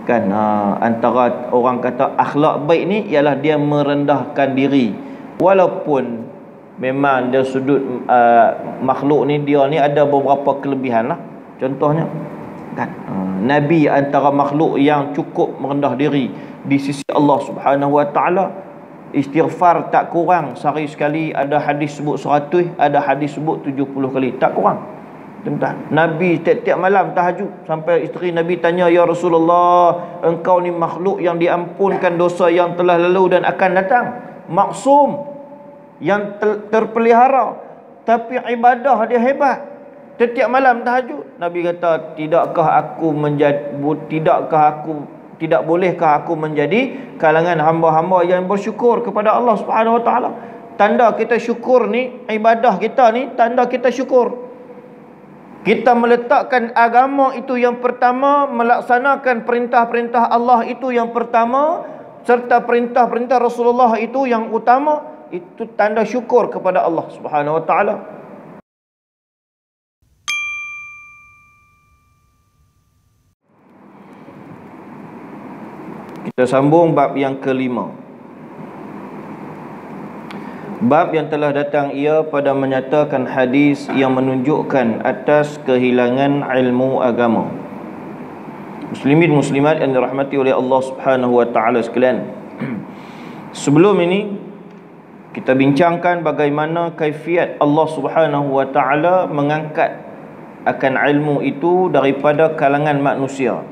Kan antara orang kata akhlak baik ni ialah dia merendahkan diri, walaupun memang dia sudut makhluk ni, dia ni ada beberapa kelebihan lah. Contohnya kan, Nabi antara makhluk yang cukup merendah diri di sisi Allah Subhanahu Wa Taala. Istighfar tak kurang, sehari sekali ada hadis sebut 100, ada hadis sebut 70 kali, tak kurang. Tuan-tuan, Nabi tiap-tiap malam tahajud, sampai isteri Nabi tanya, "Ya Rasulullah, engkau ni makhluk yang diampunkan dosa yang telah lalu dan akan datang, maksum, yang terpelihara, tapi ibadah dia hebat, tiap-tiap malam tahajud." Nabi kata, tidak bolehkah aku menjadi kalangan hamba-hamba yang bersyukur kepada Allah Subhanahu Wa Taala? Tanda kita syukur ni, ibadah kita ni tanda kita syukur. Kita meletakkan agama itu yang pertama, melaksanakan perintah-perintah Allah itu yang pertama, serta perintah-perintah Rasulullah itu yang utama. Itu tanda syukur kepada Allah Subhanahu Wa Taala. Kita sambung bab yang kelima. Bab yang telah datang ia pada menyatakan hadis yang menunjukkan atas kehilangan ilmu agama. Muslimin muslimat yang dirahmati oleh Allah Subhanahu Wa Taala sekalian. Sebelum ini kita bincangkan bagaimana kaifiat Allah Subhanahu Wa Taala mengangkat akan ilmu itu daripada kalangan manusia.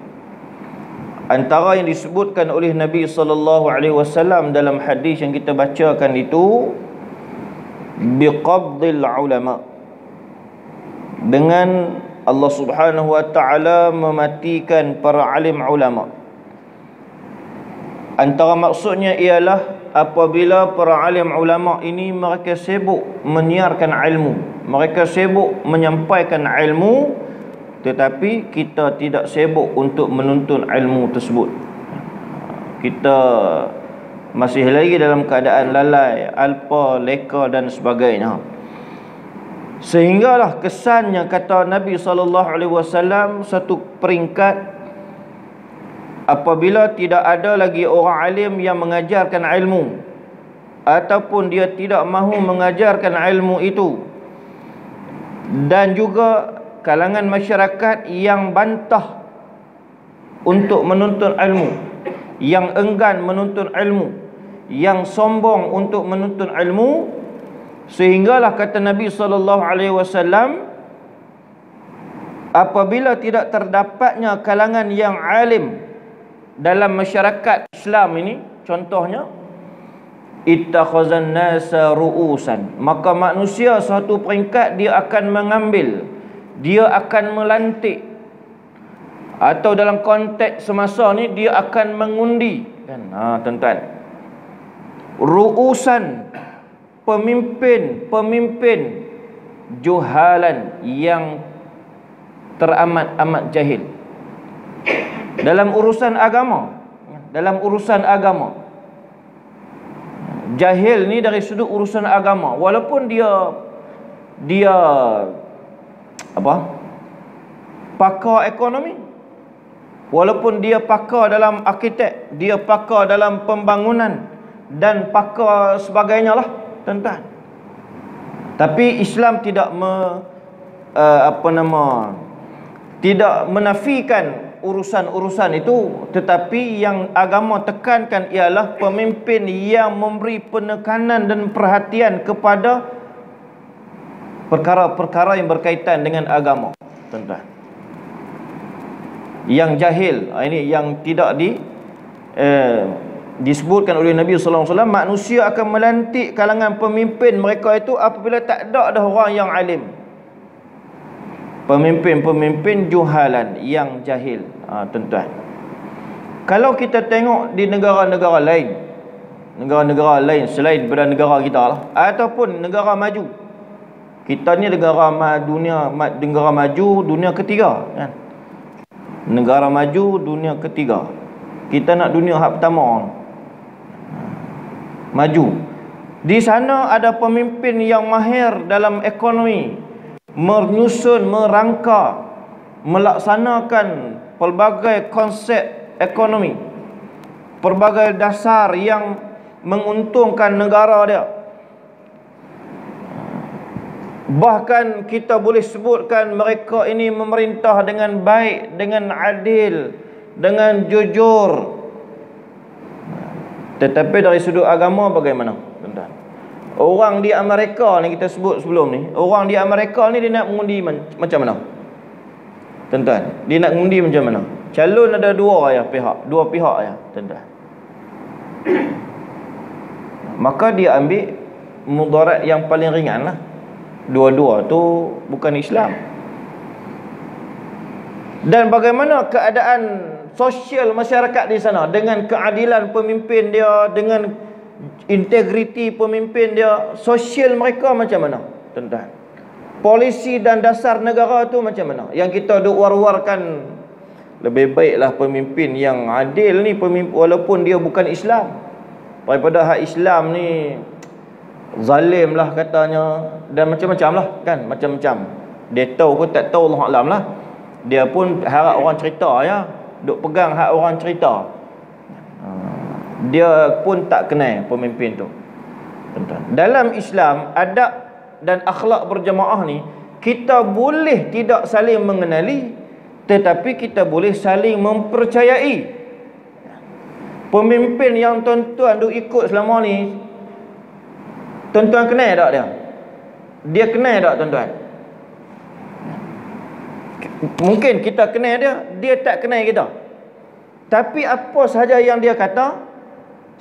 Antara yang disebutkan oleh Nabi SAW dalam hadis yang kita bacakan itu, biqabdil ulama, dengan Allah Subhanahu Wa Taala mematikan para alim ulama. Antara maksudnya ialah apabila para alim ulama ini mereka sibuk menyiarkan ilmu, mereka sibuk menyampaikan ilmu, tetapi kita tidak sibuk untuk menuntun ilmu tersebut. Kita masih lagi dalam keadaan lalai, alpa, leka dan sebagainya. Sehinggalah kesannya, kata Nabi SAW, satu peringkat apabila tidak ada lagi orang alim yang mengajarkan ilmu, ataupun dia tidak mahu mengajarkan ilmu itu, dan juga kalangan masyarakat yang bantah untuk menuntut ilmu, yang enggan menuntut ilmu, yang sombong untuk menuntut ilmu. Sehinggalah kata Nabi SAW, apabila tidak terdapatnya kalangan yang alim dalam masyarakat Islam ini, contohnya ittakhazan nasa ru'usan, maka manusia satu peringkat dia akan mengambil, dia akan melantik, atau dalam konteks semasa ni dia akan mengundi kan, tuan-tuan, ru'usan, pemimpin juhalan yang teramat-amat jahil dalam urusan agama. Jahil ni dari sudut urusan agama, walaupun dia pakar ekonomi, walaupun dia pakar dalam arkitek, dia pakar dalam pembangunan dan pakar sebagainya lah, tuan-tuan. Tapi Islam tidak tidak menafikan urusan-urusan itu, tetapi yang agama tekankan ialah pemimpin yang memberi penekanan dan perhatian kepada perkara-perkara yang berkaitan dengan agama, tuan-tuan. Yang jahil, ini yang tidak disebutkan oleh Nabi SAW, manusia akan melantik kalangan pemimpin mereka itu apabila tak ada dah orang yang alim, pemimpin juhalan yang jahil. Tuan-tuan, kalau kita tengok di negara-negara lain selain daripada negara kita lah, ataupun negara maju, kita ni negara maju dunia ketiga kan? Negara maju dunia ketiga, kita nak dunia hak pertama. Maju di sana ada pemimpin yang mahir dalam ekonomi, menyusun, merangka, melaksanakan pelbagai konsep ekonomi, pelbagai dasar yang menguntungkan negara dia. Bahkan kita boleh sebutkan mereka ini memerintah dengan baik, dengan adil, dengan jujur. Tetapi dari sudut agama bagaimana, tuan-tuan? Orang di Amerika ni, kita sebut sebelum ni, orang di Amerika ni dia nak mengundi macam mana, tuan-tuan? Dia nak mengundi macam mana? Calon ada dua pihak ya, tuan-tuan. Maka dia ambil mudarat yang paling ringan lah. Dua-dua tu bukan Islam. Dan bagaimana keadaan sosial masyarakat di sana, dengan keadilan pemimpin dia, dengan integriti pemimpin dia, sosial mereka macam mana, tuan-tuan? Polisi dan dasar negara tu macam mana? Yang kita duk war-warkan, lebih baiklah pemimpin yang adil ni, pemimpin walaupun dia bukan Islam, daripada hak Islam ni zalim lah katanya, dan macam-macam lah kan, macam-macam. Dia tahu ke tak tahu, Allah Alam lah. Dia pun harap orang cerita ya, duk pegang hak orang cerita. Dia pun tak kenal pemimpin tu. Dalam Islam, adab dan akhlak berjamaah ni, kita boleh tidak saling mengenali, tetapi kita boleh saling mempercayai. Pemimpin yang tuan-tuan duk ikut selama ni, tuan-tuan kenal tak dia? Dia kenal tak, tuan-tuan? Mungkin kita kenal dia, dia tak kenal kita. Tapi apa sahaja yang dia kata,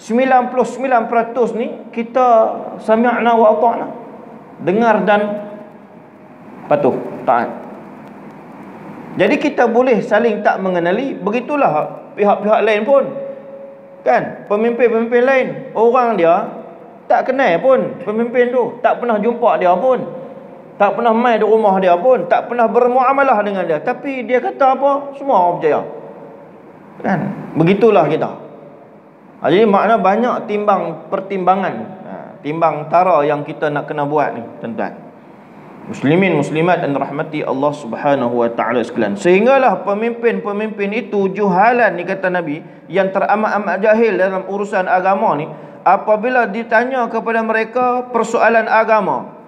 99% ni kita sami'na wa ata'na, dengar dan patuh, taat. Jadi kita boleh saling tak mengenali. Begitulah pihak-pihak lain pun, kan? Pemimpin-pemimpin lain, orang dia tak kenal pun pemimpin tu, tak pernah jumpa dia pun, tak pernah main di rumah dia pun, tak pernah bermuamalah dengan dia, tapi dia kata apa, semua orang percaya, kan? Begitulah kita. Jadi makna banyak pertimbangan, timbang tara yang kita nak kena buat ni, tuan-tuan. Muslimin muslimat dan rahmati Allah Subhanahu wa taala sekalian. Sehinggalah pemimpin-pemimpin itu juhalan, ni kata Nabi, yang teramat-amat jahil dalam urusan agama ni, apabila ditanya kepada mereka persoalan agama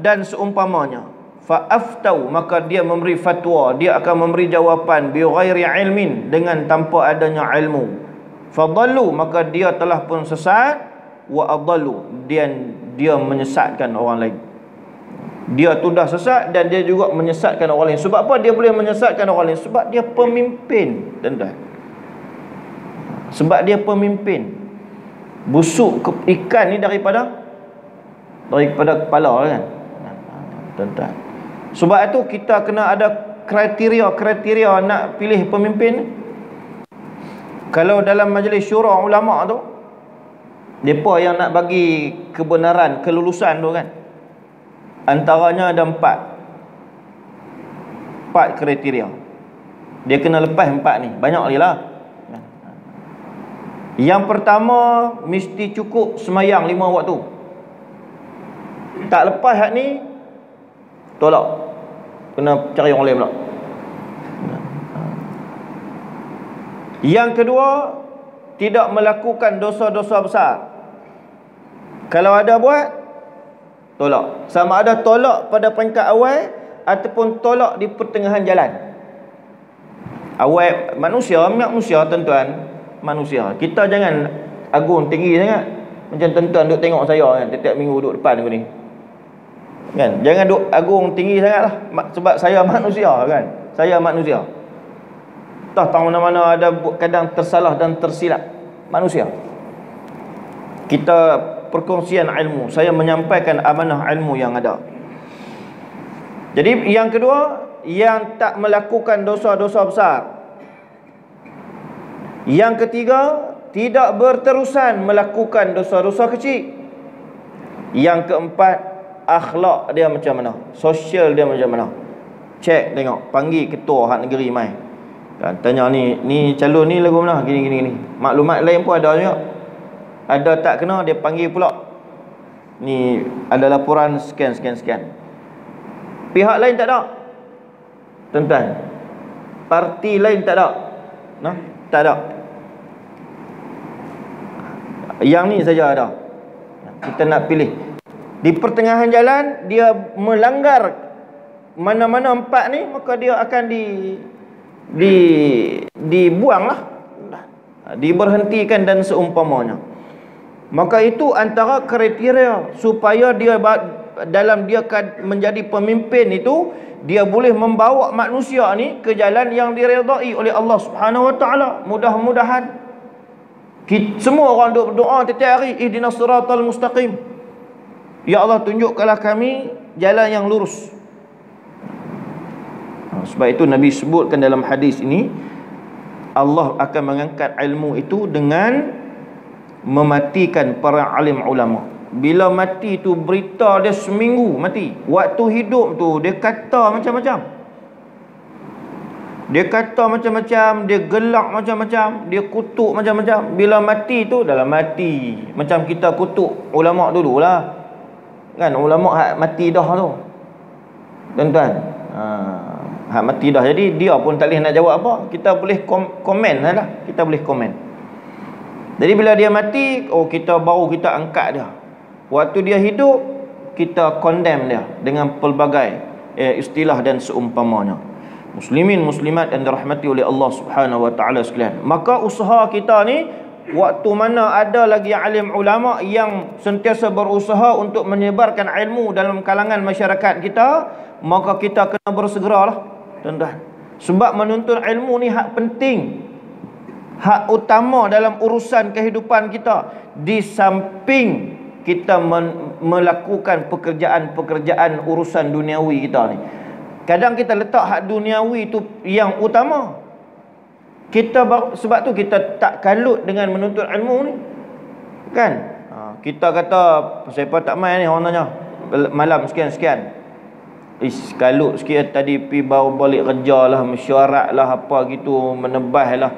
dan seumpamanya, fa'aftau, maka dia memberi fatwa, dia akan memberi jawapan bi ghairi ilmin, dengan tanpa adanya ilmu. Fadallu, maka dia telah pun sesat. Wa adallu, dia menyesatkan orang lain. Dia tu dah sesat dan dia juga menyesatkan orang lain. Sebab apa dia boleh menyesatkan orang lain? Sebab dia pemimpin, tuan-tuan. Sebab dia pemimpin. Busuk ikan ni daripada kepala, kan, tuan-tuan. Sebab itu kita kena ada kriteria nak pilih pemimpin. Kalau dalam majlis syura ulama tu, mereka yang nak bagi kebenaran, kelulusan tu, kan, antaranya ada 4 kriteria. Dia kena lepas 4 ni. Banyak lagi lah. Yang pertama, mesti cukup semayang 5 waktu. Tak lepas hak ni, tolak, kena cari orang lain pula. Yang kedua, tidak melakukan dosa-dosa besar. Kalau ada buat, tolak. Sama ada tolak pada peringkat awal ataupun tolak di pertengahan jalan. Awal manusia, tuan-tuan, manusia. Kita jangan agung tinggi sangat. Macam tuan-tuan duk tengok saya, kan, setiap minggu duduk depan aku ni, kan. Jangan duk agung tinggi sangatlah. Sebab saya manusia, kan. Saya manusia. Tak tahu mana-mana ada kadang tersalah dan tersilap. Manusia. Kita perkongsian ilmu. Saya menyampaikan amanah ilmu yang ada. Jadi yang kedua, yang tak melakukan dosa-dosa besar. Yang ketiga, tidak berterusan melakukan dosa-dosa kecil. Yang keempat, akhlak dia macam mana, sosial dia macam mana. Cek tengok, panggil ketua hak negeri mai, kan, tanya ni calon ni lagu mana, gini. Maklumat lain pun ada juga. Ada tak kena, dia panggil pula, ni ada laporan sekian. Pihak lain tak ada, tuan-tuan. parti lain tak ada. Nah, tak ada. Yang ni saja ada. Kita nak pilih. Di pertengahan jalan dia melanggar mana-mana empat ni, maka dia akan dibuanglah, diberhentikan dan seumpamanya. Maka itu antara kriteria supaya dia dalam dia menjadi pemimpin itu, dia boleh membawa manusia ni ke jalan yang diredai oleh Allah Subhanahu Wa Taala. Mudah-mudahan semua orang duk berdoa setiap hari, ihdinas siratal mustaqim, ya Allah tunjukkanlah kami jalan yang lurus. Sebab itu Nabi sebutkan dalam hadis ini, Allah akan mengangkat ilmu itu dengan mematikan para alim ulama. Bila mati tu berita dia seminggu mati. Waktu hidup tu dia kata macam-macam. Dia kata macam-macam, dia gelak macam-macam, dia kutuk macam-macam. Bila mati tu, dalam mati macam kita kutuk ulama dululah. Kan ulama mati dah tu. Tuan-tuan. Mati dah. Jadi dia pun tak boleh nak jawab apa. Kita boleh komen lah. Kita boleh komen. Jadi bila dia mati, kita angkat dia. Waktu dia hidup, kita condemn dia dengan pelbagai istilah dan seumpamanya. Muslimin muslimat yang dirahmati oleh Allah Subhanahu Wa Taala sekalian. Maka usaha kita ni, waktu mana ada lagi alim ulama yang sentiasa berusaha untuk menyebarkan ilmu dalam kalangan masyarakat kita, maka kita kena bersegeralah, tuan-tuan. Sebab menuntut ilmu ni hak penting, hak utama dalam urusan kehidupan kita, di samping kita melakukan pekerjaan-pekerjaan urusan duniawi kita ni. Kadang kita letak hak duniawi tu yang utama. Sebab tu kita tak kalut dengan menuntut ilmu ni. Kan? Kita kata, siapa tak main ni, orang tanya malam sekian-sekian. Kalut sikit tadi pergi bawa balik kerja lah, mesyuarat lah, apa gitu, menebah lah,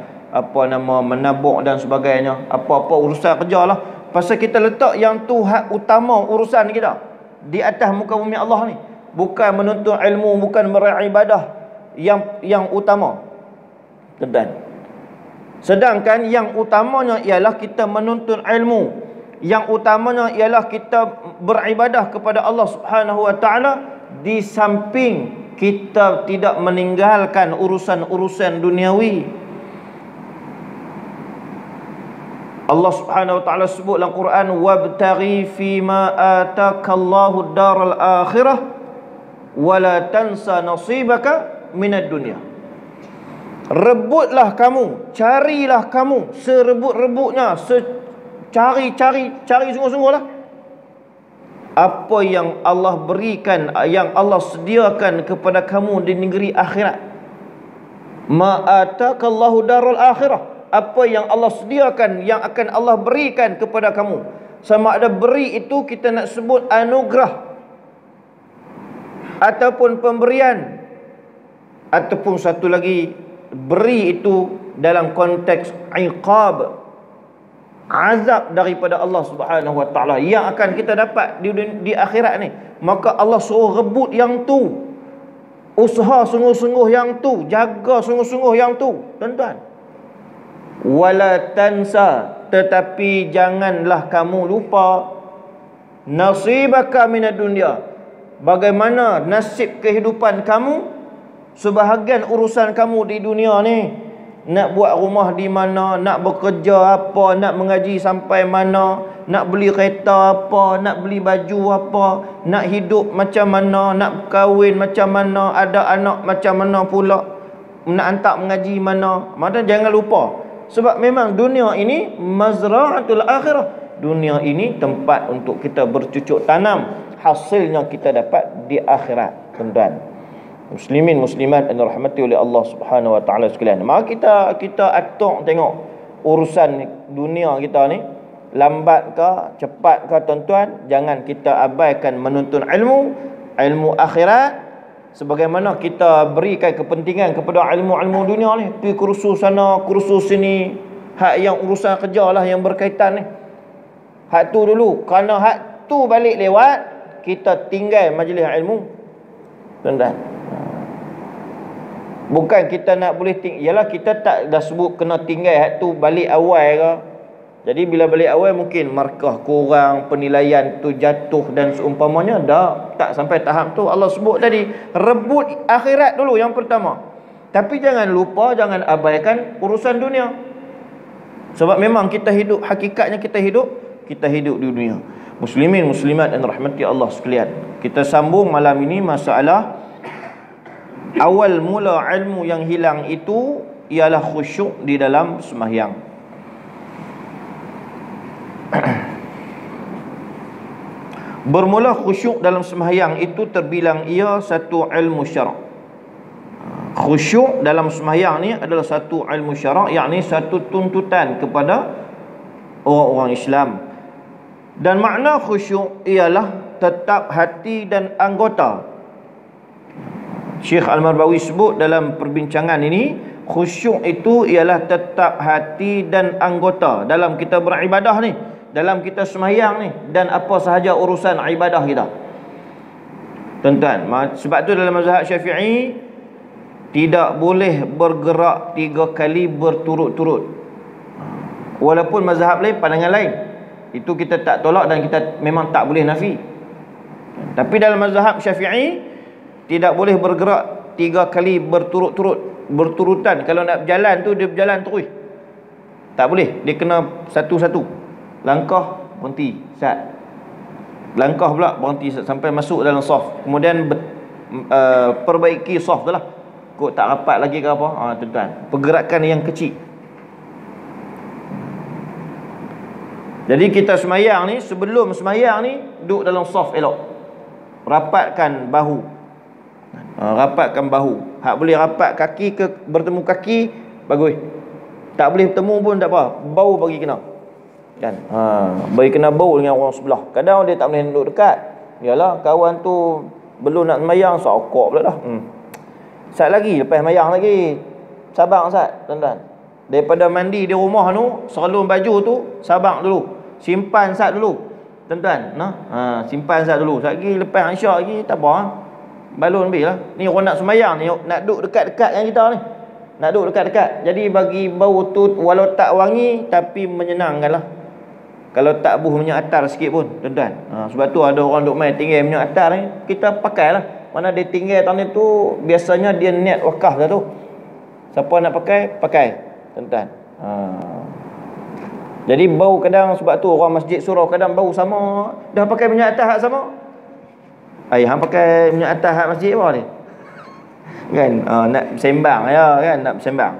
menabuk dan sebagainya. Apa-apa urusan kerja lah. Pasal kita letak yang tu hak utama urusan kita di atas muka bumi Allah ni. Bukan menuntut ilmu, bukan meraih ibadah yang utama, tuan-tuan. Sedangkan yang utamanya ialah kita menuntut ilmu, yang utamanya ialah kita beribadah kepada Allah Subhanahu Wa Taala, di samping kita tidak meninggalkan urusan-urusan duniawi. Allah Subhanahu Wa Taala sebut dalam Quran, wabtaghi fima atakallahu daral akhirah wala tansa nasibaka minad dunya. Rebutlah kamu, carilah kamu serebut-rebutnya, cari sungguh-sungguhlah apa yang Allah berikan, yang Allah sediakan kepada kamu di negeri akhirat. Ma atakallahu darul akhirah, apa yang Allah sediakan, yang akan Allah berikan kepada kamu. Sama ada beri itu kita nak sebut anugerah ataupun pemberian, ataupun satu lagi, beri itu dalam konteks iqab, azab daripada Allah Subhanahu Wa Taala yang akan kita dapat di akhirat ni. Maka Allah suruh rebut yang tu, usaha sungguh-sungguh yang tu, jaga sungguh-sungguh yang tu, tuan-tuan. Wala tansa, tetapi janganlah kamu lupa, nasibaka minad dunya, bagaimana nasib kehidupan kamu, sebahagian urusan kamu di dunia ni. Nak buat rumah di mana, nak bekerja apa, nak mengaji sampai mana, nak beli kereta apa, nak beli baju apa, nak hidup macam mana, nak kahwin macam mana, ada anak macam mana pula, nak hantar mengaji mana. Maka jangan lupa, sebab memang dunia ini mazra'atul akhirah. Dunia ini tempat untuk kita bercucuk tanam, hasilnya kita dapat di akhirat, tuan-tuan. Muslimin muslimat yang dirahmati oleh Allah Subhanahu Wa Taala sekalian. Maka kita atur tengok urusan dunia kita ni, lambat ke cepat ke, tuan-tuan. Jangan kita abaikan menuntut ilmu akhirat, sebagaimana kita berikan kepentingan kepada ilmu dunia ni. Pergi kursus sana, kursus sini, hak yang urusan kerja lah yang berkaitan ni, hak tu dulu. Kerana hak tu balik lewat, kita tinggal majlis ilmu, tuan-tuan. Bukan kita nak boleh yalah kita tak dah sebut kena tinggal hak tu balik awal ke. Jadi bila balik awal mungkin markah kurang, penilaian tu jatuh dan seumpamanya. Dah tak sampai tahap tu. Allah sebut tadi, rebut akhirat dulu yang pertama. Tapi jangan lupa, jangan abaikan urusan dunia. Sebab memang kita hidup, hakikatnya kita hidup di dunia. Muslimin, muslimat dan rahmati Allah sekalian. Kita sambung malam ini masalah awal mula ilmu yang hilang itu ialah khusyuk di dalam sembahyang. Bermula khusyuk dalam sembahyang itu terbilang ia satu ilmu syarak. Khusyuk dalam sembahyang ni adalah satu ilmu syarak, yakni satu tuntutan kepada orang-orang Islam. Dan makna khusyuk ialah tetap hati dan anggota. Syekh Al-Marbawi sebut dalam perbincangan ini, khusyuk itu ialah tetap hati dan anggota dalam kita beribadah ni, dalam kita sembahyang ni, dan apa sahaja urusan ibadah kita. Tuan-tuan, sebab tu dalam mazhab Syafi'i tidak boleh bergerak 3 kali berturut-turut. Walaupun mazhab lain pandangan lain, itu kita tak tolak dan kita memang tak boleh nafi. Tapi dalam mazhab Syafi'i tidak boleh bergerak 3 kali berturut-turut, berturutan. Kalau nak berjalan tu dia berjalan terus, tak boleh. Dia kena satu-satu. Langkah berhenti sat, langkah pula berhenti sat, sampai masuk dalam saf. Kemudian perbaiki saf tu lah. Kok tak rapat lagi ke apa, tuan-tuan, pergerakan yang kecil. Jadi kita semayang ni, sebelum semayang ni duduk dalam saf elok, rapatkan bahu, rapatkan bahu. Hak boleh rapat kaki ke bertemu kaki, bagus. Tak boleh bertemu pun tak apa, bau bagi kena, kan? Bagi kena bau dengan orang sebelah. Kadang dia tak boleh duduk dekat. Yalah, kawan tu belum nak semayang, sokok pula dah. Sat lagi, lepas semayang lagi. Sabar sat, tuan-tuan. Daripada mandi di rumah tu, serlum baju tu, sabar dulu. Simpan sat dulu, tuan-tuan. Simpan sat dulu. Sat lagi lepas isyak lagi, tak apa. Balon ambil lah. Ni orang nak semayang ni, nak duduk dekat-dekat dengan kita ni. Nak duduk dekat-dekat. Jadi bagi bau tu, walau tak wangi, tapi menyenangkan lah. Kalau tak buh minyak atar sikit pun, tuan-tuan. Sebab tu ada orang duk main tinggal minyak atar ni, kita pakai lah. Mana dia tinggal tahun tu, biasanya dia niat wakaf dah tu. Siapa nak pakai, pakai, tuan-tuan. Jadi bau kadang, sebab tu orang masjid surau kadang bau sama. Dah pakai minyak atas hak sama, hang pakai minyak atas hak masjid apa ni, kan? Nak sembang ya, kan? Nak sembang.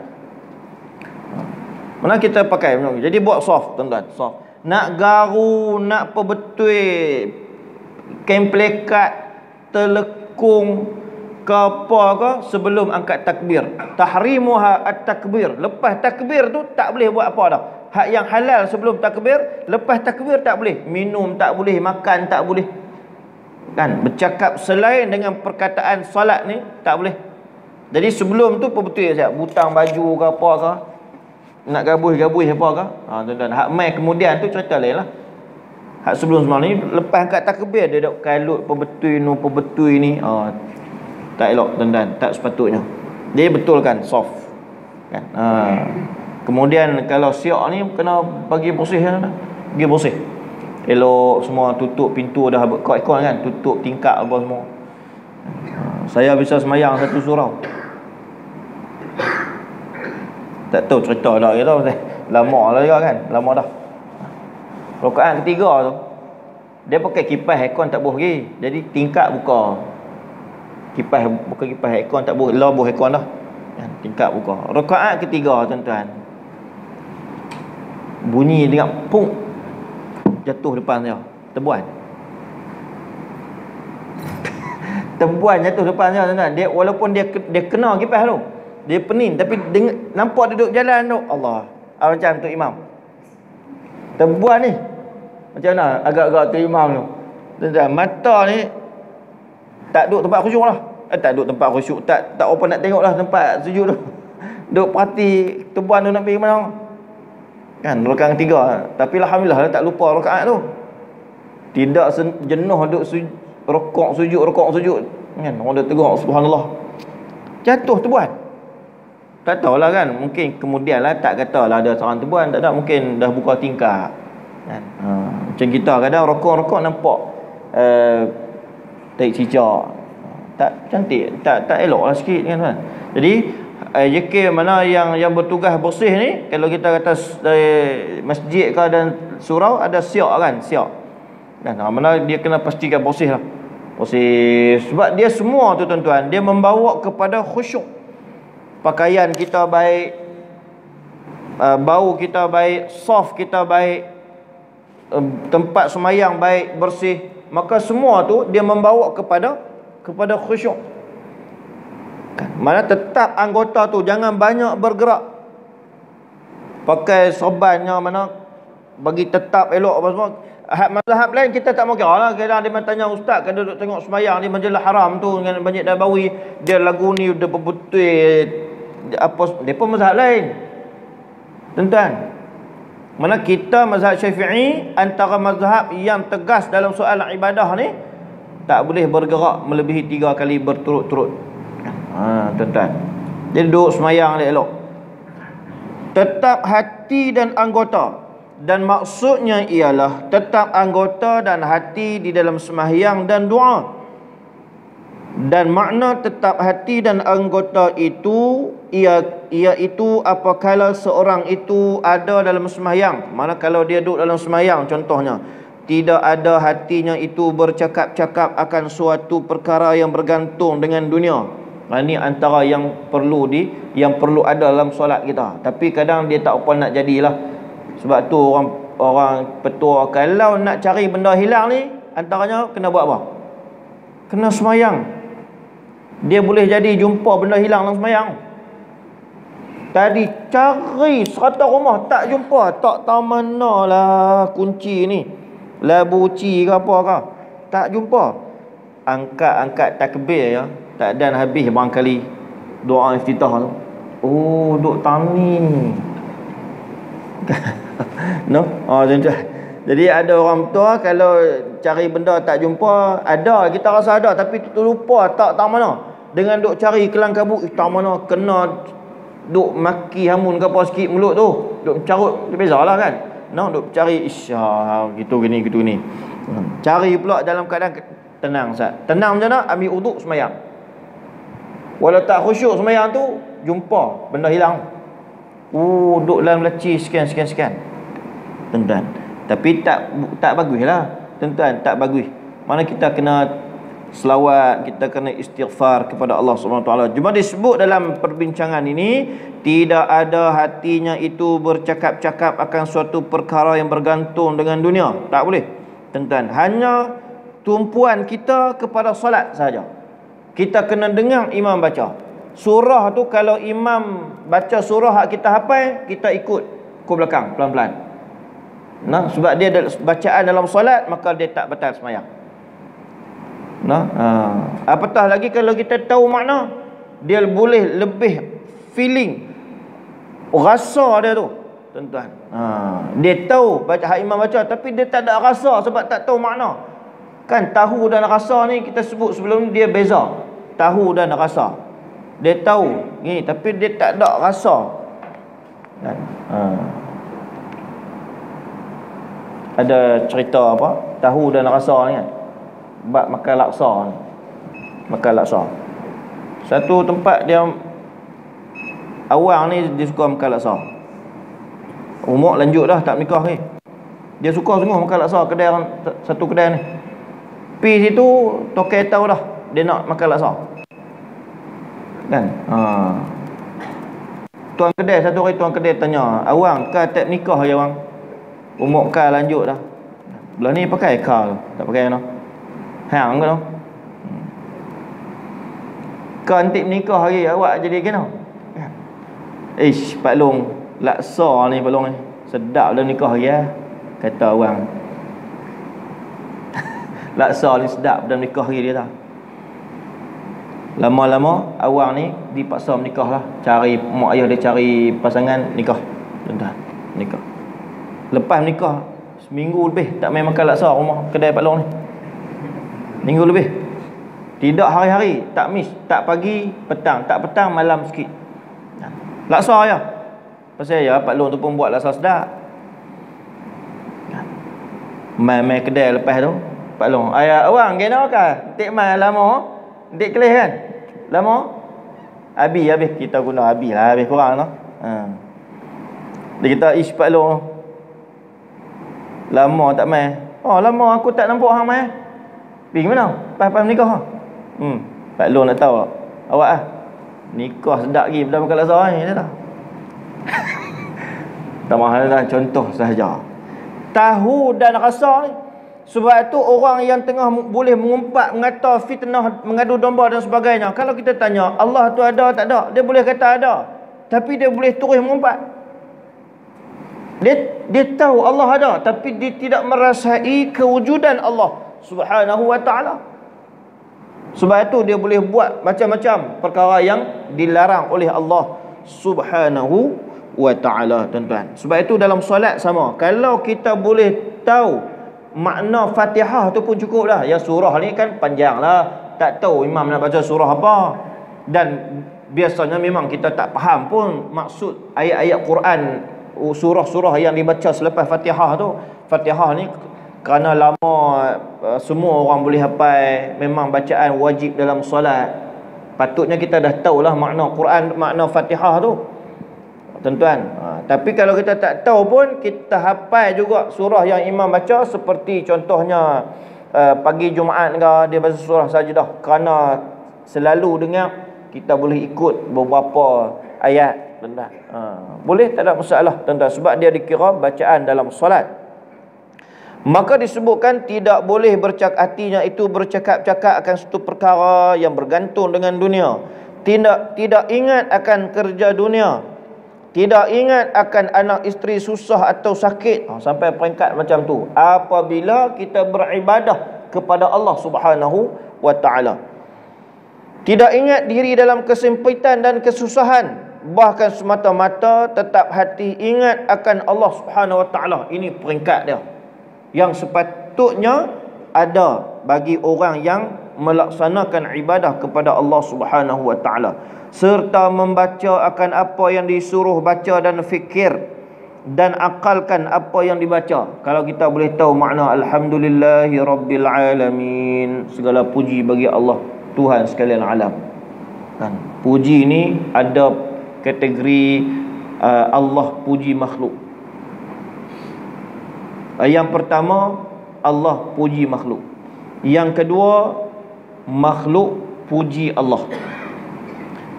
Mana kita pakai minyak. Jadi buat soft, tuan-tuan, soft. Nak garu, nak pebetul, kain pelekat, telekung ke apa ke, sebelum angkat takbir. Tahrimuha at-takbir. Lepas takbir tu tak boleh buat apa dah. Hak yang halal sebelum takbir, lepas takbir tak boleh. Minum tak boleh, makan tak boleh, kan? Bercakap selain dengan perkataan solat ni tak boleh. Jadi sebelum tu betul ya, butang baju ke apa ke, nak gabuh-gabuh apa ke, tuan-tuan. Hak mai kemudian tu cerita lain lah. Hak sebelum semalam ni, lepas angkat takbir dia dak kalut pebetul ni, tak elok, tuan-tuan, tak sepatutnya. Dia betulkan soft, kan? Kemudian kalau siap ni kena bagi bersih kan? Bagi bersih elok semua, tutup pintu dah berkot-kot kan, tutup tingkap apa semua. Saya bisa semayang satu surau, tak tahu cerita dah gitu, lama lah juga kan, lama dah. Rakaat ketiga tu dia pakai kipas aircon tak buh lagi, jadi tingkap buka. Kipas bukan kipas aircon tak buh, lah buh aircon dah, tingkap buka. Rakaat ketiga, tuan-tuan, bunyi dengar pung, jatuh depan dia, tebuan. Tebuan jatuh depan dia, tuan-tuan. Dia walaupun dia kena kipas tu, dia pening, tapi nampak dia duduk jalan tu, Allah, macam tu imam. Tebuan ni macam mana agak-agak tu imam tu, tuan-tuan. Mata ni tak duduk tempat khusyuk lah. Tak duduk tempat khusyuk, tak apa nak tengok lah tempat sujud tu. Duduk perhati tebuan tu nak pergi mana, kan? Rakaat ketiga. Tapi alhamdulillah tak lupa rakaat tu. Tidak jenuh duduk rokok sujud, kan? Orang dia tengok, subhanallah, jatuh tebuan. Tak tahulah kan, mungkin kemudian lah tak katalah ada seorang tu buat, tak ada, mungkin dah buka tingkap kan. Macam kita kadang rokok nampak tarik cicak, tak cantik, tak elok lah sikit kan. Jadi JK mana yang bertugas bersih ni, kalau kita kata masjid ke dan surau ada siap kan, siap kan, mana dia kena pastikan bersih lah, bersih. Sebab dia semua tu tuan-tuan, dia membawa kepada khusyuk. Pakaian kita baik, bau kita baik, soft kita baik, tempat semayang baik, bersih, maka semua tu dia membawa kepada khusyuk kan? Mana tetap anggota tu jangan banyak bergerak, pakai sorbannya mana bagi tetap elok apa semua. Mazhab lain kita tak mau kira lah. Kadang dia tanya ustaz, kalau duduk tengok semayang di Masjidil Haram tu dengan Masjid Nabawi, dia lagu ni udah berbetul apa, dia pun mazhab lain tuan-tuan. Mana kita mazhab Syafi'i antara mazhab yang tegas dalam soal ibadah ni, tak boleh bergerak melebihi 3 kali berturut-turut. Tuan-tuan, dia duduk semayang dia elok. Tetap hati dan anggota, dan maksudnya ialah tetap anggota dan hati di dalam sembahyang dan doa. Dan makna tetap hati dan anggota itu iaitu apabila seorang itu ada dalam sembahyang. Mana kalau dia duduk dalam sembahyang contohnya, tidak ada hatinya itu bercakap-cakap akan suatu perkara yang bergantung dengan dunia. Ini antara yang perlu ada dalam solat kita. Tapi kadang dia tak apa nak jadilah. Sebab tu orang petua kalau nak cari benda hilang ni, antaranya kena buat apa? Kena sembahyang. Dia boleh jadi jumpa benda hilang dalam sembahyang. Tadi cari 100 rumah tak jumpa, tak tahu manalah kunci ni, labuci ke apa ke, tak jumpa. Angkat takbir ya, tak dan habis barangkali doa iftitah tu. Oh, duk tani. No? Tuan-tuan. Jadi ada orang tua kalau cari benda tak jumpa, ada kita rasa ada tapi lupa tak tahu mana. Dengan duk cari kelang kabut, tak mana kena duk maki hamun ke apa sikit mulut tu, duk carut, dia bezalah kan. No, duk cari gitu gini. Cari pula dalam keadaan tenang Ustaz. Tenang macam mana? Ambil uduk sembahyang. Walau tak khusyuk sembahyang tu, jumpa benda hilang. Duk dalam laci sekian. Tuan-tuan. Tapi tak baguslah. Tuan-tuan, tak bagus. Mana kita kena selawat, kita kena istighfar kepada Allah Subhanahu Wa Taala. Cuma disebut dalam perbincangan ini, tidak ada hatinya itu bercakap-cakap akan suatu perkara yang bergantung dengan dunia. Tak boleh. Tuan-tuan, hanya tumpuan kita kepada solat saja. Kita kena dengar imam baca. Surah tu kalau imam baca surah kita hafal, kita ikut ke belakang pelan-pelan. Nah, sebab dia ada bacaan dalam solat, maka dia tak batal sembahyang. Apatah lagi kalau kita tahu makna, dia boleh lebih feeling, rasa dia tu tuan-tuan. Dia tahu baca hak imam baca, tapi dia tak ada rasa sebab tak tahu makna. Kan tahu dan rasa ni kita sebut sebelum ni dia beza. Tahu dan rasa. Dia tahu ni tapi dia tak ada rasa. Kan? Ada cerita apa? Tahu dan rasa ni kan. Bab makan laksa ni. Makan laksa. Satu tempat dia awang ni dia suka makan laksa. Umur lanjut dah tak nikah ni. Dia suka sungguh makan laksa kedai satu kedai ni. Pi situ tokai tahu dah dia nak makan laksa. Kan? Tuan kedai satu hari tuan kedai tanya, "Awang kau tak nikah ya awang? Umur kau lanjut dah." Belah ni pakai kau, tak pakai no. Hang ke no? Kau nanti menikah hari awak jadi kena. Pak Long, laksa ni Pak Long ni. Sedap dah nikah hari kata awang. Laksa ni sedap dah nikah hari dia dah. Lama-lama awang ni dipaksa menikah lah. Cari mak ayah dia cari pasangan nikah. Tuan-tuan, nikah. Lepas nikah seminggu lebih tak main makan laksa rumah kedai Pak Long ni. Minggu lebih. Tidak hari-hari, tak miss, tak pagi, petang, tak petang, malam sikit. Laksa ya. Pasal ya Pak Long tu pun buat laksa sedap. Mai kedai lepas tu Pak Long, ayah orang kena kan? Tik mai lama. Tik kelih kan? Lama. Habis kita guna habis lah, habis kurang lah. Dia kata ish Pak Long. Lama tak mai. Oh lama aku tak nampak hang mai. Pergi mana? Pas nikah ha. Pak Long nak tahu. Awak ah. Nikah sedap lagi dah makan laksa ni dah. Tamahlah contoh sahaja. Tahu dan rasa ni. Sebab itu orang yang tengah boleh mengumpat, mengata fitnah, mengadu domba dan sebagainya. Kalau kita tanya, Allah tu ada tak ada? Dia boleh kata ada. Tapi dia boleh terus mengumpat. Dia tahu Allah ada, tapi dia tidak merasai kewujudan Allah Subhanahu wa ta'ala. Sebab itu dia boleh buat macam-macam perkara yang dilarang oleh Allah Subhanahu wa ta'ala, tuan-tuan. Sebab itu dalam solat sama. Kalau kita boleh tahu makna Fatihah tu pun cukup dah. Ya surah ni kan panjang lah. Tak tahu imam nak baca surah apa. Dan biasanya memang kita tak faham pun maksud ayat-ayat Quran, surah-surah yang dibaca selepas Fatihah tu. Fatihah ni kerana lama semua orang boleh hafal, memang bacaan wajib dalam solat. Patutnya kita dah tahulah makna Quran, makna Fatihah tu, tuan-tuan. Tapi kalau kita tak tahu pun, kita hafal juga surah yang imam baca. Seperti contohnya pagi Jumaat ke, dia baca surah Sajdah. Kerana selalu dengar, kita boleh ikut beberapa ayat, tuan-tuan. Boleh, tak ada masalah, tuan-tuan. Sebab dia dikira bacaan dalam solat. Maka disebutkan tidak boleh artinya itu bercakap-cakap akan satu perkara yang bergantung dengan dunia. Tidak ingat akan kerja dunia. Tidak ingat akan anak isteri susah atau sakit. Sampai peringkat macam tu. Apabila kita beribadah kepada Allah Subhanahu wa ta'ala. Tidak ingat diri dalam kesempitan dan kesusahan. Bahkan semata-mata tetap hati ingat akan Allah Subhanahu wa ta'ala. Ini peringkat dia yang sepatutnya ada bagi orang yang melaksanakan ibadah kepada Allah Subhanahu wa ta'ala, serta membaca akan apa yang disuruh baca dan fikir dan akalkan apa yang dibaca. Kalau kita boleh tahu makna alhamdulillahi rabbil alamin, segala puji bagi Allah Tuhan sekalian alam. Kan? Puji ini ada kategori Allah puji makhluk. Yang pertama, Allah puji makhluk. Yang kedua, makhluk puji Allah.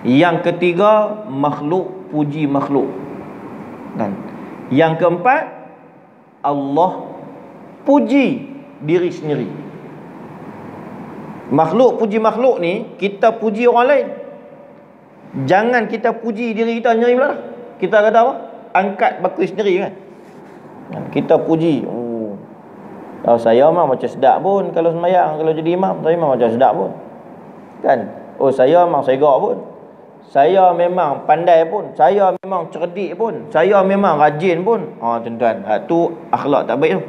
Yang ketiga, makhluk puji makhluk. Dan yang keempat, Allah puji diri sendiri. Makhluk puji makhluk ni, kita puji orang lain. Jangan kita puji diri kita sendiri pula. Kita kata apa? Angkat baki sendiri kan. Kita puji, saya memang macam sedap pun kalau sembahyang, kalau jadi imam saya memang macam sedap pun kan. Saya memang segak pun, saya memang pandai pun, saya memang cerdik pun, saya memang rajin pun. Tuan-tuan, tu akhlak tak baik tu.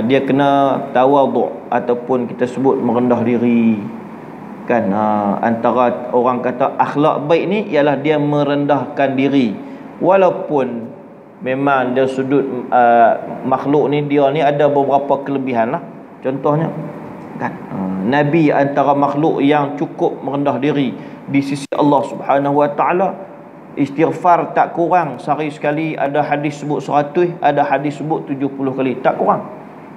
Dia kena tawaduk ataupun kita sebut merendah diri kan. Antara orang kata akhlak baik ni ialah dia merendahkan diri. Walaupun memang dia sudut makhluk ni, dia ni ada beberapa kelebihan lah. Contohnya kan, Nabi antara makhluk yang cukup merendah diri di sisi Allah Subhanahu wa ta'ala. Istighfar tak kurang sehari sekali. Ada hadis sebut 100, ada hadis sebut 70 kali, tak kurang,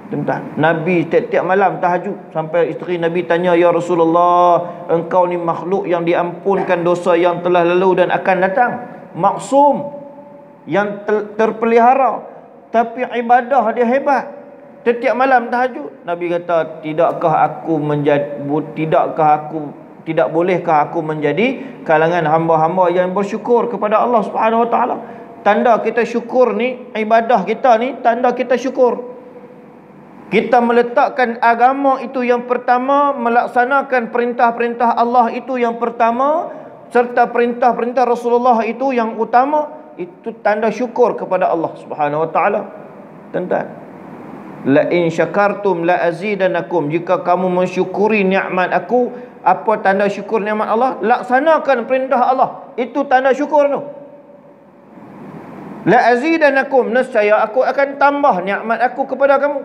tuan-tuan. Nabi tiap-tiap malam tahajud. Sampai isteri Nabi tanya, ya Rasulullah, engkau ni makhluk yang diampunkan dosa yang telah lalu dan akan datang, maksum, yang terpelihara, tapi ibadah dia hebat. Setiap malam tahajud. Nabi kata, tidak bolehkah aku menjadi kalangan hamba-hamba yang bersyukur kepada Allah Subhanahu wa ta'ala. Tanda kita syukur ni, ibadah kita ni tanda kita syukur. Kita meletakkan agama itu yang pertama, melaksanakan perintah-perintah Allah itu yang pertama, serta perintah-perintah Rasulullah itu yang utama. Itu tanda syukur kepada Allah Subhanahu wa ta'ala. Tuan-tuan, la in syakartum la azidanakum, jika kamu mensyukuri nikmat aku, Apa tanda syukur nikmat Allah? Laksanakan perintah Allah. Itu tanda syukur tu. La azidanakum, nescaya aku akan tambah nikmat aku kepada kamu.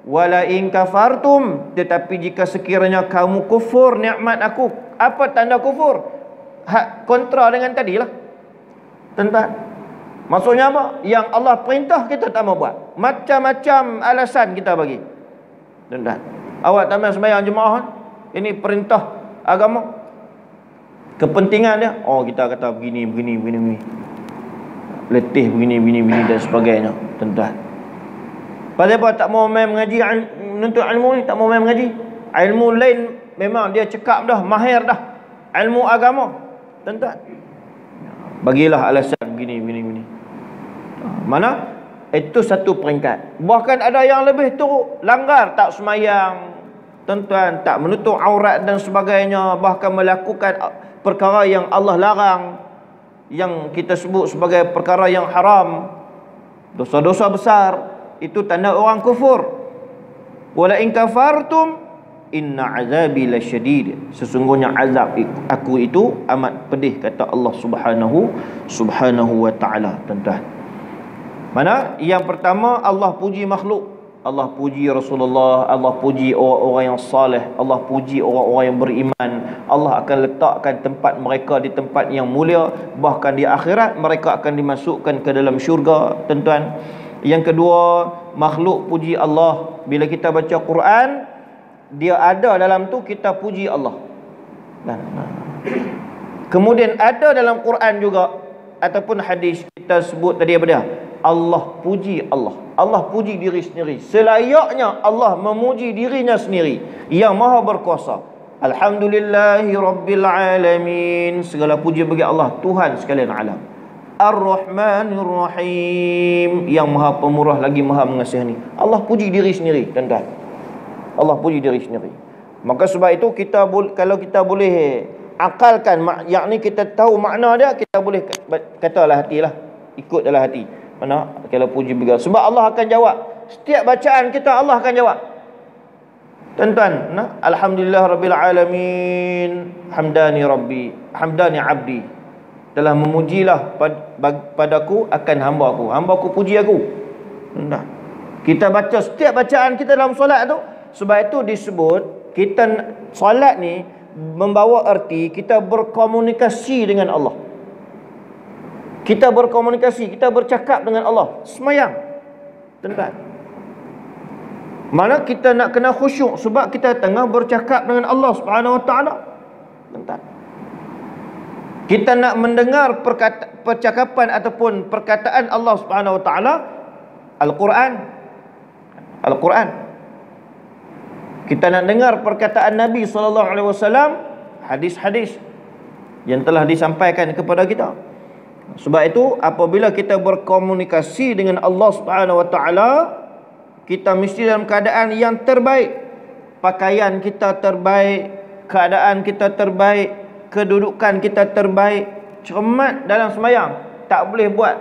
Wala in kafartum, tetapi jika sekiranya kamu kufur nikmat aku. Apa tanda kufur? Kontra dengan tadilah. Tentang maksudnya apa? Yang Allah perintah kita tak mau buat. Macam-macam alasan kita bagi. Tentang awak tak main sembahyang jemaah, ini perintah agama. Kepentingan dia, oh kita kata begini. Letih begini dan sebagainya. Tuan-tuan, pasal apa tak mau main mengaji, menuntut ilmu ni, tak mau main mengaji? Ilmu lain memang dia cekap dah, mahir dah. Ilmu agama, tuan-tuan, bagilah alasan begini. Mana? Itu satu peringkat. Bahkan ada yang lebih teruk, langgar, tak semayang, tuan-tuan, tak menutup aurat dan sebagainya, bahkan melakukan perkara yang Allah larang, yang kita sebut sebagai perkara yang haram, dosa-dosa besar. Itu tanda orang kufur. Wala in kafartum inna azabi lasyadid, sesungguhnya azab aku itu amat pedih, kata Allah subhanahu wa ta'ala. Tuan-tuan, mana? Yang pertama, Allah puji makhluk, Allah puji Rasulullah, Allah puji orang-orang yang saleh, Allah puji orang-orang yang beriman. Allah akan letakkan tempat mereka di tempat yang mulia, bahkan di akhirat mereka akan dimasukkan ke dalam syurga, tuan-tuan. Yang kedua, makhluk puji Allah. Bila kita baca Quran, dia ada dalam tu, kita puji Allah. Kemudian ada dalam Quran juga ataupun hadis, kita sebut tadi apa dia? Allah puji Allah. Allah puji diri sendiri. Selayaknya Allah memuji dirinya sendiri yang maha berkuasa. Alhamdulillahi Rabbil Alamin. Segala puji bagi Allah, Tuhan sekalian alam. Ar-Rahmanir Rahim, yang maha pemurah lagi maha mengasihani. Allah puji diri sendiri, tuan-tuan. Allah puji diri sendiri. Maka sebab itu kita kalau kita boleh akalkan, yakni kita tahu makna dia, kita boleh katalah hatilah, ikut dalam hati. Mana kalau puji bagi, sebab Allah akan jawab. Setiap bacaan kita Allah akan jawab. Tuan-tuan, alhamdulillah Rabbil Alamin, hamdani Rabbi, hamdani Abdi, telah memujilah padaku akan hamba-Ku puji aku. Nah, kita baca setiap bacaan kita dalam solat tu. Sebab itu disebut kita solat ni membawa erti kita berkomunikasi dengan Allah. Kita berkomunikasi, kita bercakap dengan Allah semayang, tuan-tuan. Mana kita nak kena khusyuk sebab kita tengah bercakap dengan Allah Subhanahu Wa Taala, tuan-tuan. Kita nak mendengar percakapan ataupun perkataan Allah Subhanahu Wa Taala, Al-Quran. Kita nak dengar perkataan Nabi sallallahu alaihi wasallam, hadis-hadis yang telah disampaikan kepada kita. Sebab itu apabila kita berkomunikasi dengan Allah Subhanahu Wa Taala, kita mesti dalam keadaan yang terbaik. Pakaian kita terbaik, keadaan kita terbaik, kedudukan kita terbaik, cermat dalam semayang. Tak boleh buat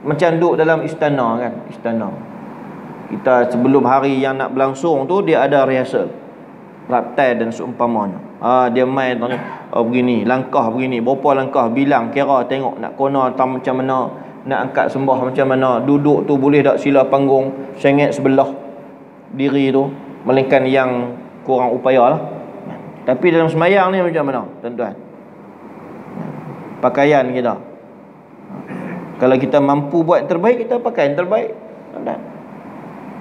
macam duduk dalam istana kan, istana. Kita sebelum hari yang nak berlangsung tu, dia ada rehearsal, raptai dan seumpamanya. Dia main tanya, begini, langkah begini, berapa langkah, bilang, kira, tengok nak kona macam mana, nak angkat sembah macam mana, duduk tu boleh tak sila panggung, sengit sebelah diri tu, melainkan yang kurang upaya lah. Tapi dalam semayang ni macam mana, tuan-tuan? Pakaian kita, kalau kita mampu buat terbaik, kita pakai yang terbaik, tuan-tuan.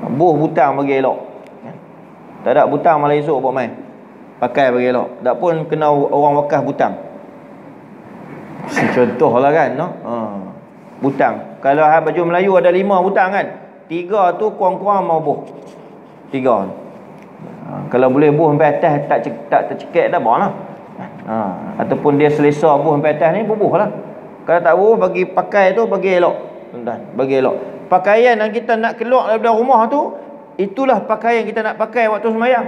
Buh butang bagi elok, tak ada butang malah esok buat main, pakai bagi elok. Tak pun kena orang wakaf butang. Contoh lah kan, no? Butang. Kalau baju Melayu ada 5 butang kan, 3 tu kurang-kurang mau buh 3. Kalau boleh buh sampai atas, tak tercekik dah bah lah. Ataupun dia selesa buh sampai atas ni, buh lah. Kalau tak buh, bagi pakai tu bagi elok, tuan-tuan, bagi elok. Pakaian yang kita nak keluar daripada rumah tu, itulah pakaian kita nak pakai waktu semayang.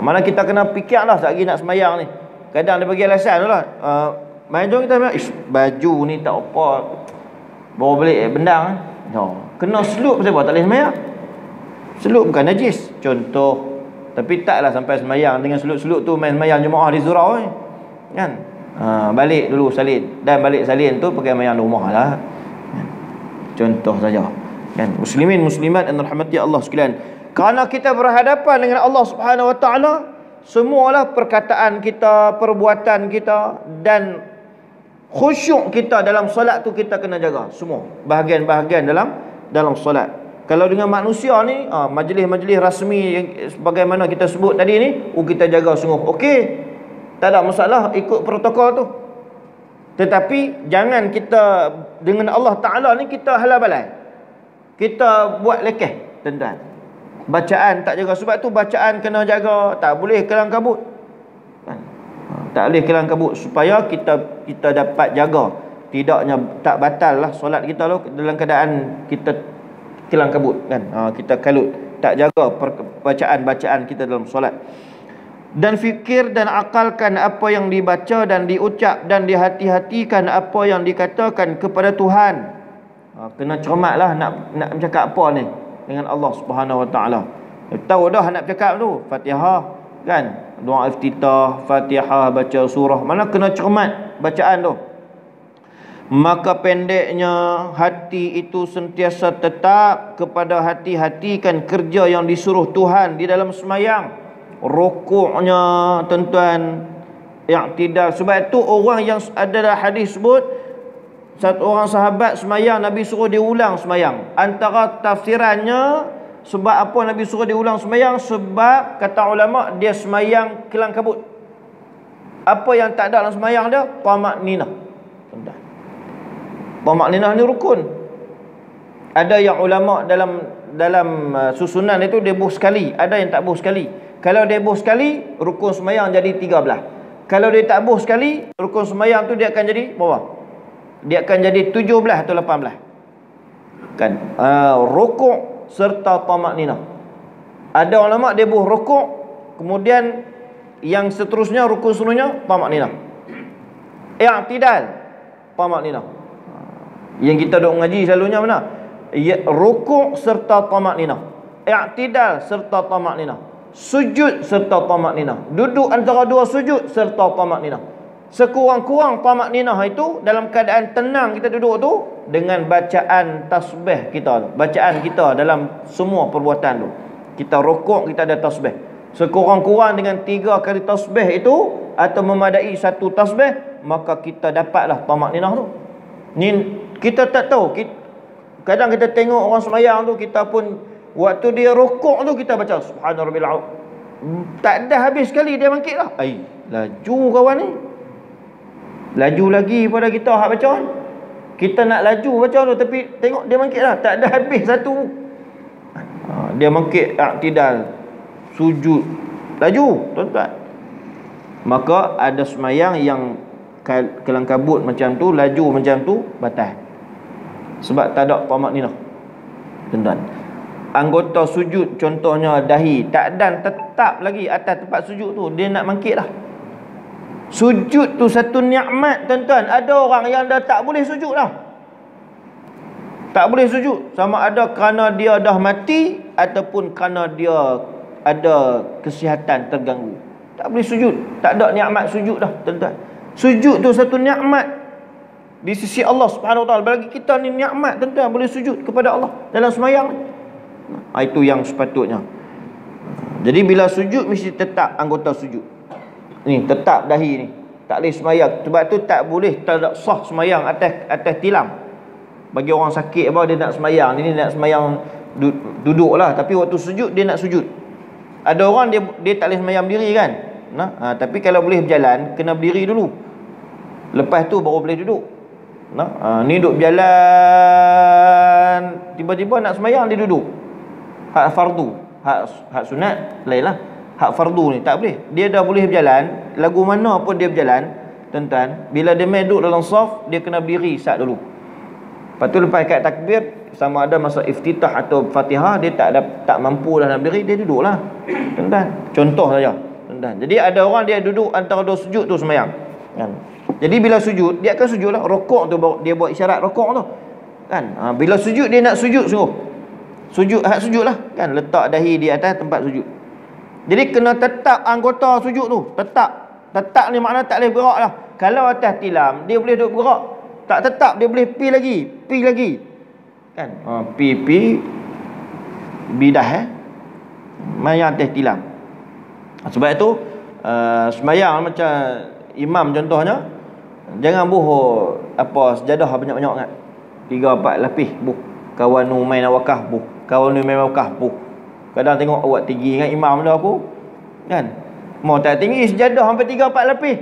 Mana kita kena fikir lah sekali nak semayang ni. Kadang dia bagi alasan lah, main jom kita baju ni tak apa, bawa balik bendang. Kena selup pasal apa tak boleh semayang. Selup bukan najis. Contoh, Tapi taklah sampai semayang dengan selut-selut tu main semayang jemaah di surau kan. Balik dulu salin, dan balik salin tu pakai semayang di rumah lah kan? Contoh saja kan. Muslimin muslimat yang dirahmati Allah sekalian, kerana kita berhadapan dengan Allah Subhanahu wa taala, semualah perkataan kita, perbuatan kita dan khusyuk kita dalam solat tu kita kena jaga semua bahagian-bahagian dalam solat. Kalau dengan manusia ni, majlis-majlis rasmi yang bagaimana kita sebut tadi ni, kita jaga sungguh. Okey, tak ada masalah ikut protokol tu. Tetapi jangan kita dengan Allah Ta'ala ni kita halau balai, kita buat lekeh, tuan-tuan. Bacaan tak jaga, sebab tu bacaan kena jaga, tak boleh kelang kabut kan? Tak boleh kelang kabut, supaya kita dapat jaga, tidaknya tak batal lah solat kita tu dalam keadaan kita kelang kabut kan. Kita kalut, tak jaga bacaan-bacaan kita dalam solat. Dan fikir dan akalkan apa yang dibaca dan diucap, dan dihati-hatikan apa yang dikatakan kepada Tuhan. Kena cermatlah nak bercakap apa ni dengan Allah Subhanahu wa taala. Tahu dah nak bercakap tu Fatihah kan, doa iftitah, Fatihah, baca surah, mana kena cermat bacaan tu. Maka pendeknya hati itu sentiasa tetap kepada hati-hatikan kerja yang disuruh Tuhan di dalam semayang. Rukuknya tuan-tuan, i'tidal. Sebab itu orang yang ada hadis sebut, satu orang sahabat semayang, Nabi suruh dia ulang semayang. Antara tafsirannya, sebab apa Nabi suruh dia ulang semayang? Sebab kata ulama, dia semayang kelang kabut. Apa yang tak ada dalam semayang dia? Tamak ninah. Tamak ninah ni rukun. Ada yang ulama dalam susunan itu dia buh sekali, ada yang tak buh sekali. Kalau dia buh sekali, rukun semayang jadi 13. Kalau dia tak buh sekali, rukun semayang tu dia akan jadi berapa? Dia akan jadi 17 atau 18 kan. Rukuk serta tamak ninah. Ada ulama dia buh rukuk, kemudian yang seterusnya rukun seterusnya tamak ninah. I'tidal, tamak ninah. Yang kita duk ngaji selalunya mana? Rukuk serta tamak ninah, i'tidal serta tamak ninah, sujud serta tamak ninah, duduk antara dua sujud serta tamak ninah. Sekurang-kurang tamak ninah itu dalam keadaan tenang kita duduk tu, dengan bacaan tasbih kita tu, bacaan kita dalam semua perbuatan tu. Kita rukuk, kita ada tasbih. Sekurang-kurang dengan 3 kali tasbih itu, atau memadai 1 tasbih, maka kita dapatlah tamak ninah tu. Ni kita tak tahu, kadang kita tengok orang semayang tu, kita pun waktu dia rukuk tu kita baca Subhana Rabbil A'la, tak ada habis sekali dia bangkit lah. Laju kawan ni, laju lagi pada kita hak baca. Kita nak laju baca tu, tapi tengok dia bangkit lah, tak ada habis satu. Dia bangkit, i'tidal, sujud, laju tuan-tuan. Maka ada semayang yang kelang kabut macam tu, laju macam tu, batal. Sebab tak ada tamak ninah, tuan-tuan. Anggota sujud contohnya dahi, tak dan tetap lagi atas tempat sujud tu, dia nak bangkit lah. Sujud tu satu nikmat tuan-tuan. Ada orang yang dah tak boleh sujud dah, tak boleh sujud, sama ada kerana dia dah mati ataupun kerana dia ada kesihatan terganggu, tak boleh sujud. Tak ada nikmat sujud dah tuan-tuan. Sujud tu satu nikmat di sisi Allah Subhanahu wa taala. Bagi kita ni nikmat tuan-tuan, boleh sujud kepada Allah dalam semayang. Itu yang sepatutnya. Jadi bila sujud mesti tetap anggota sujud ni, tetap dahi ni, tak boleh semayang. Sebab tu tak boleh, tak sah semayang atas tilam. Bagi orang sakit apa, dia nak semayang, dia nak semayang duduk lah, tapi waktu sujud dia nak sujud. Ada orang dia tak boleh semayang berdiri kan. Tapi kalau boleh berjalan, kena berdiri dulu, lepas tu baru boleh duduk. Ni duduk berjalan, tiba-tiba nak semayang dia duduk. Hak fardu, hak sunat lain lah. Hak fardu ni tak boleh. Dia dah boleh berjalan, lagu mana pun dia berjalan tuan-tuan, bila dia main duduk dalam saf, dia kena berdiri sat dulu. Lepas tu lepas kat takbir, sama ada masa iftitah atau Fatihah, dia tak mampu dah nak berdiri, dia duduk lah tuan-tuan. Contoh saja tuan-tuan. Jadi ada orang dia duduk antara dua sujud tu semayang kan. Jadi bila sujud, dia akan sujud lah. Rokok tu dia buat isyarat rokok tu kan. Bila sujud, dia nak sujud sungguh. Sujud, hak sujud lah kan. Letak dahi di atas tempat sujud. Jadi kena tetap anggota sujud tu. Tetap ni makna tak boleh bergerak lah. Kalau atas tilam, dia boleh duduk bergerak. Tak tetap, dia boleh pi lagi. Kan? Pi. Bidah main atas tilam. Sebab itu sembahyang macam imam contohnya, jangan buh sejadah banyak-banyak kan. 3-4 lapis buh. Kawan nu main awakah buh. Kawan nu main awakah buh. Kadang tengok awak tinggi dengan imam dah aku. Kan? Mau tak tinggi sejadah sampai 3-4 lapis.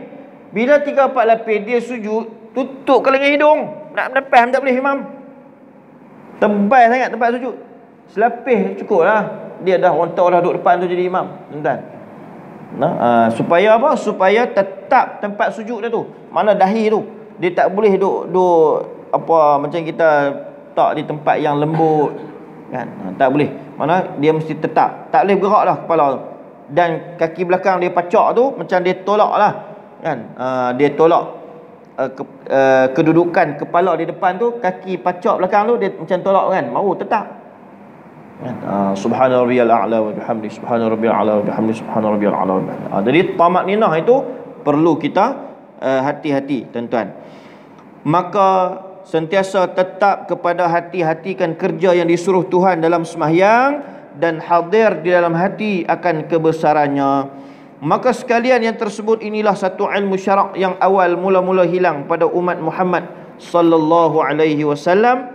Bila 3-4 lapis dia sujud, tutupkan dengan hidung. Nak menepah tak boleh imam. Tebal sangat tempat sujud. Selapis cukup lah. Dia dah orang tahu dah duduk depan tu jadi imam. Tuan-tuan. Supaya apa? Supaya tetap tempat sujud dia tu. Mana dahi tu. Dia tak boleh duduk macam kita tak di tempat yang lembut. Kan? Tak boleh. Mana dia mesti tetap. Tak boleh bergerak lah kepala tu. Dan kaki belakang dia pacak tu macam dia tolak lah. Kan? Dia tolak kedudukan kepala di depan tu, kaki pacak belakang tu dia macam tolak kan. Mau tetap. Subhana rabbiyal a'la wa bihamdi, subhana rabbiyal a'la wa bihamdi, subhana rabbiyal a'la wa bihamdi. Jadi tamakninah itu perlu kita hati-hati tuan-tuan. Maka sentiasa tetap kepada hati-hatikan kerja yang disuruh Tuhan dalam sembahyang dan hadir di dalam hati akan kebesarannya. Maka sekalian yang tersebut inilah satu ilmu syarak yang awal mula-mula hilang pada umat Muhammad sallallahu alaihi wasallam.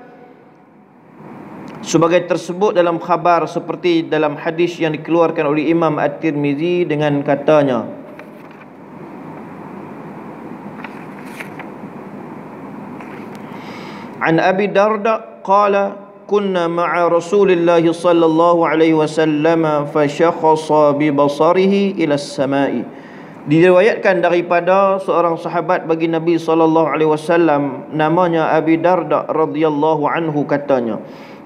Sebagai tersebut dalam khabar seperti dalam hadis yang dikeluarkan oleh Imam At-Tirmizi dengan katanya, An Abi Darda qala kunna ma'a Rasulillah sallallahu alaihi wasallam fashakhasa bi basarihi ila as-sama'i. Diriwayatkan daripada seorang sahabat bagi Nabi sallallahu alaihi wasallam namanya Abi Darda radhiyallahu anhu, katanya,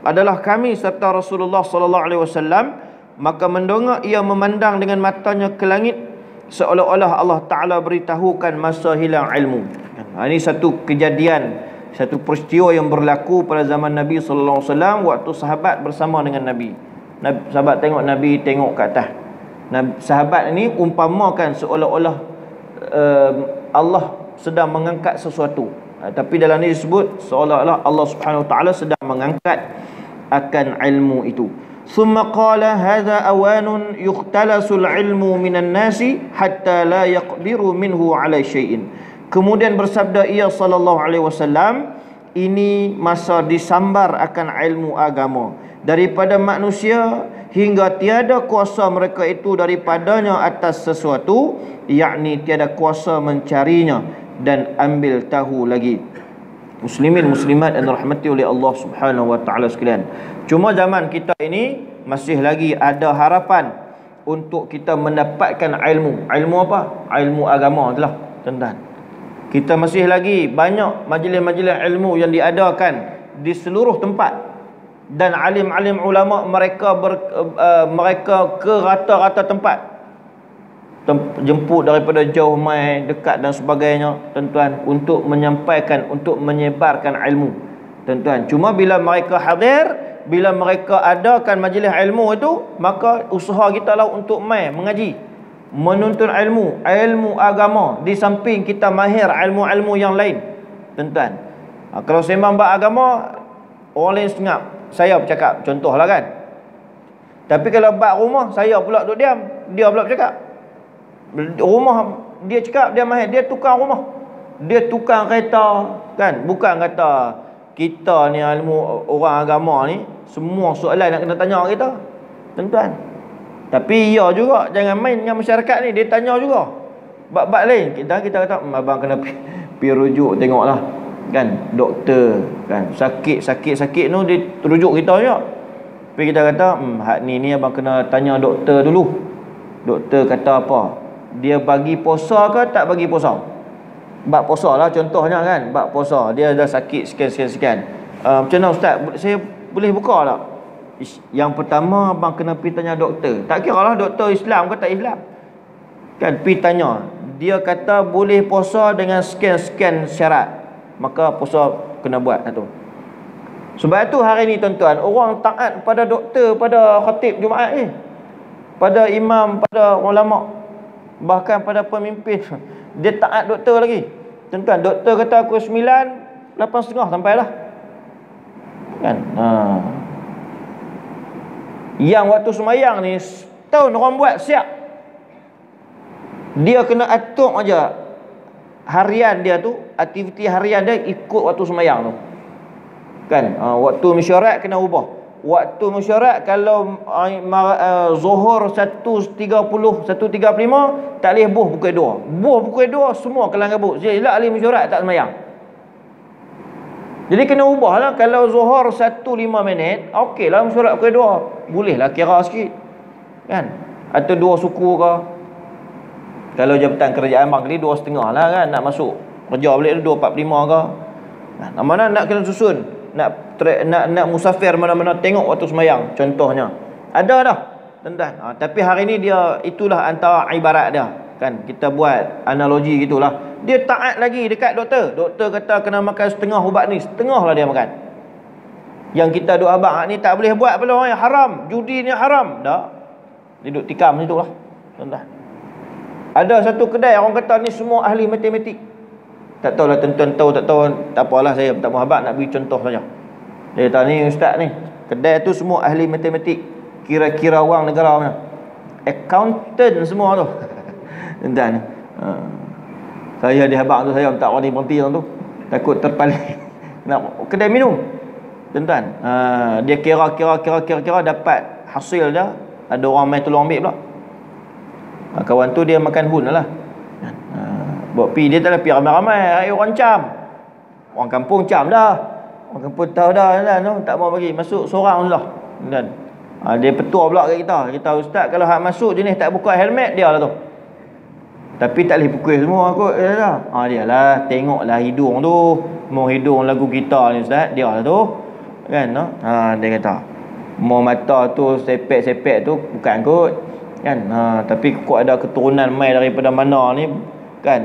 adalah kami serta Rasulullah sallallahu alaihi wasallam, maka mendongak ia memandang dengan matanya ke langit seolah-olah Allah Taala beritahukan masa hilang ilmu. Ini satu kejadian, satu peristiwa yang berlaku pada zaman Nabi sallallahu alaihi wasallam waktu sahabat bersama dengan Nabi. Sahabat tengok Nabi tengok ke atas. Sahabat ini umpamakan seolah-olah Allah sedang mengangkat sesuatu. Tapi dalam ini disebut seolah-olah Allah Subhanahu wa taala sedang mengangkat akan ilmu itu. Thumma qala hadza awanun yukhtalasul ilmu minan nasi hatta la yaqdiru minhu ala syai'in. Kemudian bersabda ia sallallahu alaihi wasallam, ini masa disambar akan ilmu agama daripada manusia hingga tiada kuasa mereka itu daripadanya atas sesuatu, yakni tiada kuasa mencarinya dan ambil tahu lagi. Muslimin muslimat yang dirahmati oleh Allah Subhanahu wa taala sekalian. Cuma zaman kita ini masih lagi ada harapan untuk kita mendapatkan ilmu. Ilmu apa? Ilmu agama itulah, tuan-tuan. Kita masih lagi banyak majlis-majlis ilmu yang diadakan di seluruh tempat, dan alim-alim ulama mereka ke rata-rata tempat. Jemput daripada jauh mai, dekat dan sebagainya, tuan-tuan, untuk menyampaikan, untuk menyebarkan ilmu, tuan-tuan. Cuma bila mereka hadir, bila mereka adakan majlis ilmu itu, maka usaha kita lah untuk mai mengaji, menuntut ilmu agama, di samping kita mahir ilmu-ilmu yang lain, tuan-tuan. Kalau sembang bab agama, orang lain senyap, saya bercakap, contohlah kan. Tapi kalau bab rumah, saya pula duduk diam, dia pula bercakap. Rumah dia cakap dia mahir, dia tukang rumah, dia tukang kereta kan. Bukan kata kita ni ilmu orang agama ni semua soalan nak kena tanya kita, tuan-tuan. Tapi ya juga, jangan main dengan masyarakat ni, dia tanya juga bab-bab lain. Kita kata abang kena pergi rujuk tengoklah kan, doktor kan, sakit tu dia rujuk kita je. Tapi kita kata hak ni abang kena tanya doktor dulu. Doktor kata apa? Dia bagi puasa ke tak bagi puasa? Bab puasa lah contohnya kan, bab puasa dia dah sakit sekian. Macam mana ustaz, saya boleh buka tak? Yang pertama abang kena pergi tanya doktor. Tak kira lah doktor Islam ke tak Islam kan, pergi tanya. Dia kata boleh puasa dengan sekian syarat, maka puasa kena buat tu. Sebab tu hari ni tuan-tuan, orang taat pada doktor, pada khatib Jumaat ni. pada imam, pada ulama, bahkan pada pemimpin. Dia taat doktor lagi. Tuan-tuan, doktor kata pukul 9, 8.30 sampailah. Kan? Yang waktu semayang ni tahun orang buat siap. Dia kena atur aja harian dia tu, aktiviti harian dia ikut waktu semayang tu. Kan? Waktu mesyuarat kena ubah. Waktu mesyuarat kalau zuhur 1.30, 1.35 tak boleh buh pukul 2. Buh pukul 2 semua kelang kabut. Jadi ahli mesyuarat tak semayang. Jadi kena ubahlah. Kalau zuhur 1.05 minit, okeylah mesyuarat pukul 2. Bolehlah kira sikit. Kan? Atau 2 suku ke. Kalau jabatan kerajaan bang kali 2.30 lah kan, nak masuk kerja balik 2.45 ke. Nah, mana nak kena susun. Nak musafir mana-mana tengok waktu semayang contohnya. Ada dah tuan-tuan. Tapi hari ni dia itulah antara ibarat dia. Kan kita buat analogi gitulah. Dia taat lagi dekat doktor. Doktor kata kena makan setengah ubat ni, setengah lah dia makan. Yang kita duk abang ni tak boleh buat pula, haram. Judi ni haram. Dah. Dia duk tikam situ lah tuan-tuan. Ada satu kedai orang kata ni semua ahli matematik. Tak tahulah tuan-tuan tahu tak tahu, tak apalah, saya tak muhabat nak bagi contoh saja. Dia kata ni ustaz ni, kedai tu semua ahli matematik, kira-kira wang negara mana. Accountant semua tu. Tuan-tuan. Saya di habaq tu saya tak berhenti tu. Takut terpaling. Nak kedai minum. Tuan-tuan. Dia kira dapat hasil dia, ada orang main tolong ambil pula. Kawan tu dia makan hun lah. Buat pi dia tak ada pi ramai-ramai, orang cam. Orang kampung cam dah. Orang kampung tahu dah kan, tak mau bagi masuk seorang sudah. Dan dia petua pula kat kita. Kita ustaz kalau hak masuk jenis tak buka helmet dia lah tu. Tapi tak boleh pukul semua kot dia dah. Dia lah tengoklah hidung tu. Mau hidung lagu kita ni ustaz, dia lah tu. Kan dia kata mau mata tu sepek-sepek tu bukan kot. Kan tapi kok ada keturunan mai daripada mana ni kan,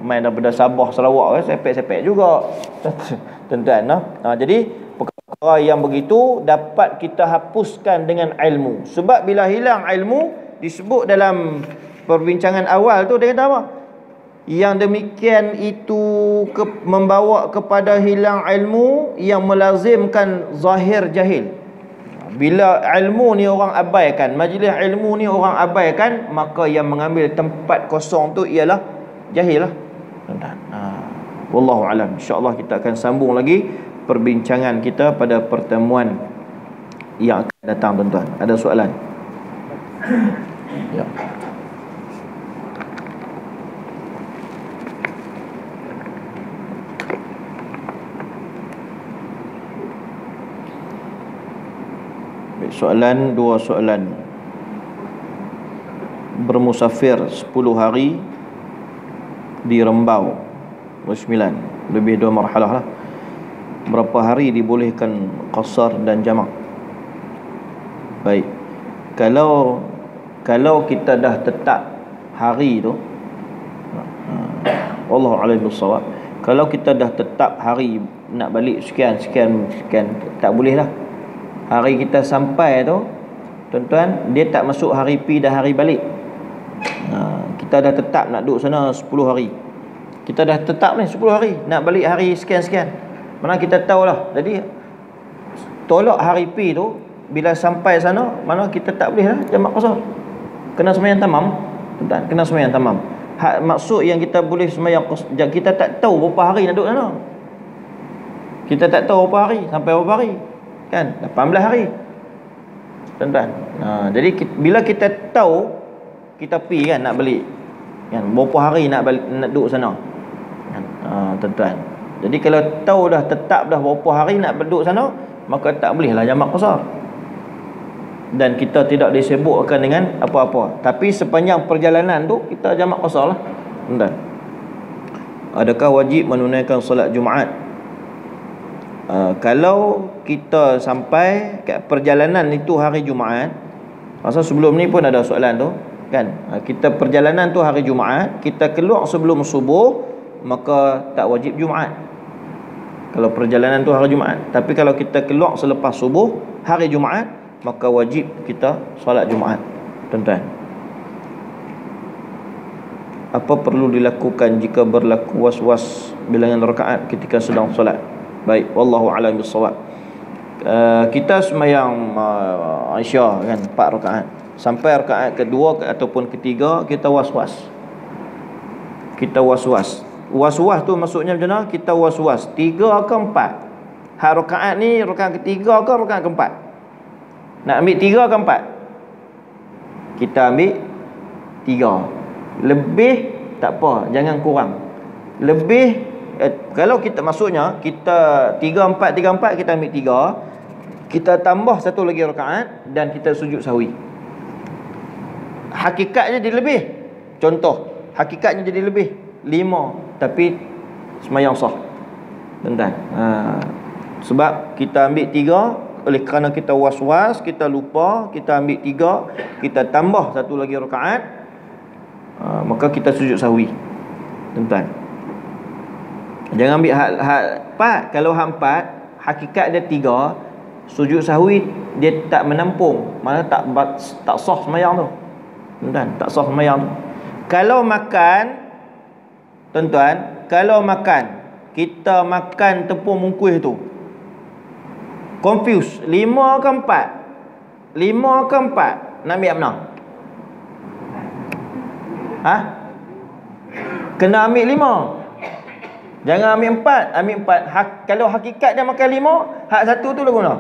main daripada Sabah Sarawak kan, sepek-sepek juga tuan-tuan. Jadi perkara yang begitu dapat kita hapuskan dengan ilmu. Sebab bila hilang ilmu, disebut dalam perbincangan awal tu dia kata apa? Yang demikian itu membawa kepada hilang ilmu yang melazimkan zahir jahil. Bila ilmu ni orang abaikan, majlis ilmu ni orang abaikan, maka yang mengambil tempat kosong tu ialah jahil lah. Wallahu alam. InsyaAllah kita akan sambung lagi perbincangan kita pada pertemuan yang akan datang tuan-tuan. Ada soalan? Ya. Soalan, dua soalan. Bermusafir 10 hari di Rembau 9, lebih 2 marhalah lah. Berapa hari dibolehkan qasar dan jamak? Baik. Kalau kita dah tetap hari tu, wallahu a'lam bissawab. Kalau kita dah tetap hari nak balik sekian, tak boleh lah. Hari kita sampai tu tuan-tuan, dia tak masuk hari pi dan hari balik. Kita dah tetap nak duduk sana 10 hari. Kita dah tetap ni 10 hari, nak balik hari sekian. Mana kita tahulah. Jadi tolak hari pi tu, bila sampai sana, mana kita tak boleh lah jamak qasar. Kena sembahyang tamam. Tuan-tuan, kena sembahyang tamam. Maksud yang kita boleh sembahyang qasar, kita tak tahu berapa hari nak duduk sana. Kita tak tahu berapa hari, sampai berapa hari. Kan 18 hari tuan-tuan. Jadi bila kita tahu, kita pi kan nak balik kan, berapa hari nak balik, nak duduk sana kan, tuan-tuan. Jadi kalau tahu dah tetap dah berapa hari nak duduk sana, maka tak bolehlah jamak qasar. Dan kita tidak disibukkan dengan apa-apa. Tapi sepanjang perjalanan tu kita jamak qasar lah tuan-tuan. Adakah wajib menunaikan solat Jumaat? Kalau kita sampai kat perjalanan itu hari Jumaat, pasal sebelum ni pun ada soalan tu kan, kita perjalanan tu hari Jumaat, kita keluar sebelum subuh, maka tak wajib Jumaat kalau perjalanan tu hari Jumaat. Tapi kalau kita keluar selepas subuh hari Jumaat, maka wajib kita solat Jumaat tuan-tuan. Apa perlu dilakukan jika berlaku was-was bilangan rakaat ketika sedang solat? Baik, wallahu a'lam bissawab. Kita sembahyang Isya kan 4 rakaat. Sampai rakaat kedua ataupun ketiga kita was-was. Kita was-was. Was-was tu maksudnya macam mana? Kita was-was 3 ke 4. Hak rakaat ni rakaat ketiga ke rakaat keempat? Nak ambil 3 ke 4? Kita ambil 3. Lebih tak apa, jangan kurang. Lebih kalau kita maksudnya kita 3-4 kita ambil 3, kita tambah satu lagi rakaat dan kita sujud sahwi. Hakikatnya jadi lebih. Contoh, hakikatnya jadi lebih 5 tapi sembahyang sah. Tuan-tuan. Sebab kita ambil 3 oleh kerana kita was-was, kita lupa, kita ambil 3, kita tambah satu lagi rakaat, maka kita sujud sahwi. Tuan-tuan, jangan ambil hak 4. Kalau hak 4 hakikat dia 3, sujud sahwi dia tak menampung, mana tak sah sembahyang tu. Tuan-tuan, tak sah sembahyang tu. Kalau makan, tuan-tuan, kalau makan, kita makan tepung mungkuih tu, confuse 5 ke 4? 5 ke 4? Nak ambil mana? Kena ambil 5. Jangan ambil 4. Ambil 4. Kalau hakikat dia makan 5, hak satu tu lah guna.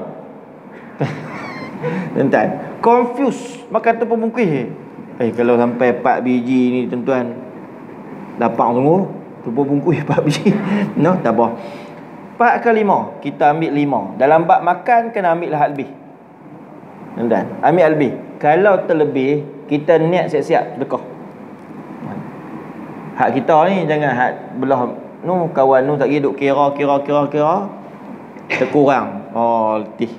Tuan-tuan, confuse makan tepung mungkuih. Kalau sampai 4 biji ni tuan-tuan, lapang sungguh. Tepung mungkuih 4 biji. No, tak apa. 4 ke 5, kita ambil 5. Dalam bab makan kena ambil hak lebih. Tuan-tuan, ambil lebih. Kalau terlebih, kita niat siap-siap sedekah. Hak kita ni jangan hak belah nu kawan nu tak duk kira terkurang. Oh, letih.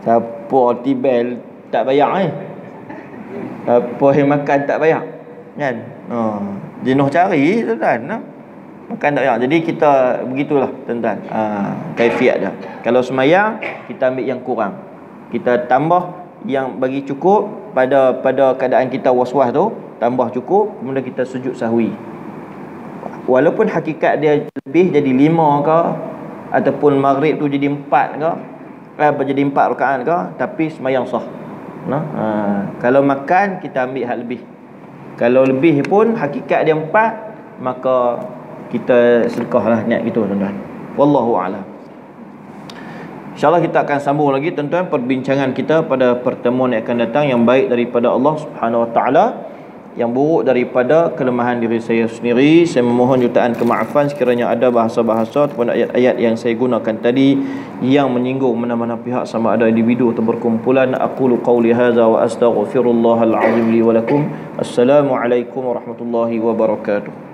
Siapa tibel tak bayar ni? Apa yang makan tak bayar? Kan? Jenuh cari tuan-tuan, no? Makan tak bayar. Jadi kita begitulah tuan-tuan. Kaifiat dia. Kalau sembahyang kita ambil yang kurang. Kita tambah yang bagi cukup pada keadaan kita was-was tu, tambah cukup, kemudian kita sujud sahwi. Walaupun hakikat dia lebih jadi 5 ke, ataupun maghrib tu jadi 4 ke, jadi 4 rakaat ke, tapi sembahyang sah. Kalau makan kita ambil hak lebih. Kalau lebih pun hakikat dia 4, maka kita sedekahlah niat gitu tuan-tuan. Wallahu a'lam. InsyaAllah kita akan sambung lagi tuan-tuan perbincangan kita pada pertemuan yang akan datang, yang baik daripada Allah Subhanahu Wa Taala, yang buruk daripada kelemahan diri saya sendiri. Saya memohon jutaan kemaafan sekiranya ada bahasa-bahasa ataupun ayat-ayat yang saya gunakan tadi yang menyinggung mana-mana pihak, sama ada individu atau berkumpulan. Aqulu qawli hadza wa astaghfirullahal azim li wa lakum. Assalamualaikum warahmatullahi wabarakatuh.